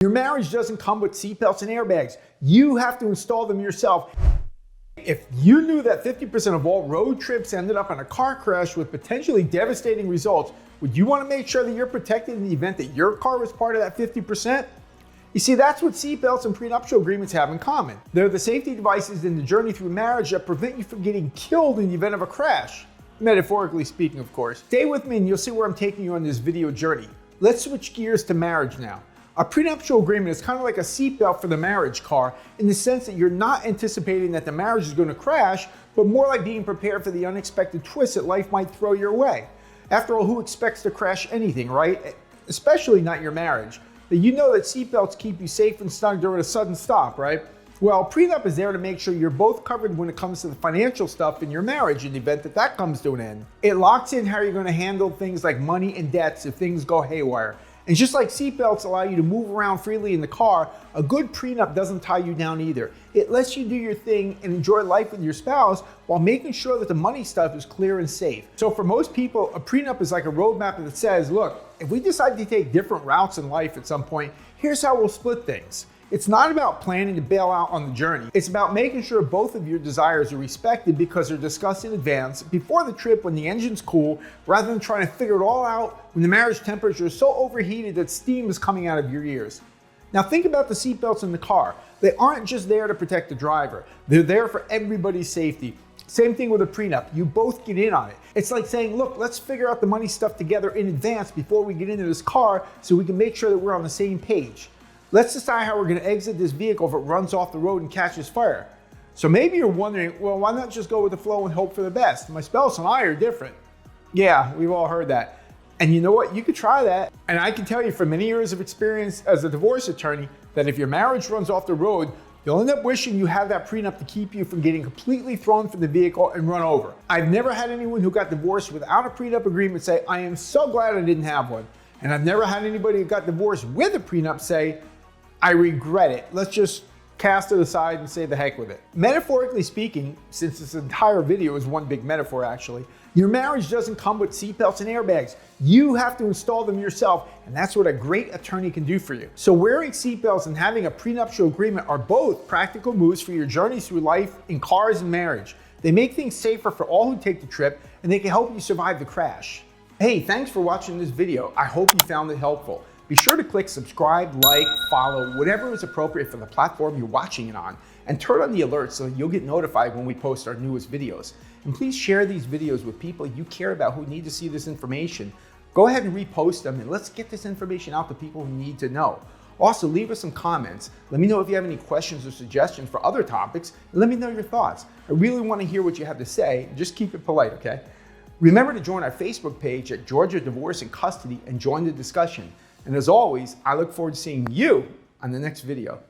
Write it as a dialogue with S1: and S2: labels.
S1: Your marriage doesn't come with seatbelts and airbags. You have to install them yourself. If you knew that 50% of all road trips ended up in a car crash with potentially devastating results, would you want to make sure that you're protected in the event that your car was part of that 50%? You see, that's what seatbelts and prenuptial agreements have in common. They're the safety devices in the journey through marriage that prevent you from getting killed in the event of a crash. Metaphorically speaking, of course. Stay with me and you'll see where I'm taking you on this video journey. Let's switch gears to marriage now. A prenuptial agreement is kind of like a seatbelt for the marriage car in the sense that you're not anticipating that the marriage is going to crash, but more like being prepared for the unexpected twists that life might throw your way. After all, who expects to crash anything, right? Especially not your marriage. But you know that seatbelts keep you safe and snug during a sudden stop, right? Well, prenup is there to make sure you're both covered when it comes to the financial stuff in your marriage in the event that that comes to an end. It locks in how you're going to handle things like money and debts if things go haywire. And just like seatbelts allow you to move around freely in the car, a good prenup doesn't tie you down either. It lets you do your thing and enjoy life with your spouse while making sure that the money stuff is clear and safe. So for most people, a prenup is like a roadmap that says, look, if we decide to take different routes in life at some point, here's how we'll split things. It's not about planning to bail out on the journey. It's about making sure both of your desires are respected because they're discussed in advance before the trip when the engine's cool, rather than trying to figure it all out when the marriage temperature is so overheated that steam is coming out of your ears. Now think about the seatbelts in the car. They aren't just there to protect the driver. They're there for everybody's safety. Same thing with a prenup. You both get in on it. It's like saying, look, let's figure out the money stuff together in advance before we get into this car so we can make sure that we're on the same page. Let's decide how we're going to exit this vehicle if it runs off the road and catches fire. So maybe you're wondering, well, why not just go with the flow and hope for the best? My spouse and I are different. Yeah, we've all heard that. And you know what? You could try that. And I can tell you from many years of experience as a divorce attorney that if your marriage runs off the road, you'll end up wishing you had that prenup to keep you from getting completely thrown from the vehicle and run over. I've never had anyone who got divorced without a prenup agreement say, I am so glad I didn't have one. And I've never had anybody who got divorced with a prenup say, I regret it. Let's just cast it aside and say the heck with it. Metaphorically speaking, since this entire video is one big metaphor actually, your marriage doesn't come with seatbelts and airbags. You have to install them yourself, and that's what a great attorney can do for you. So wearing seatbelts and having a prenuptial agreement are both practical moves for your journey through life in cars and marriage. They make things safer for all who take the trip, and they can help you survive the crash. Hey, thanks for watching this video. I hope you found it helpful. Be sure to click subscribe, like, follow, whatever is appropriate for the platform you're watching it on, and turn on the alerts so you'll get notified when we post our newest videos. And please share these videos with people you care about who need to see this information. Go ahead and repost them and let's get this information out to people who need to know. Also, leave us some comments. Let me know if you have any questions or suggestions for other topics, and let me know your thoughts. I really want to hear what you have to say. Just keep it polite, okay? Remember to join our Facebook page at Georgia Divorce and Custody and join the discussion. And as always, I look forward to seeing you on the next video.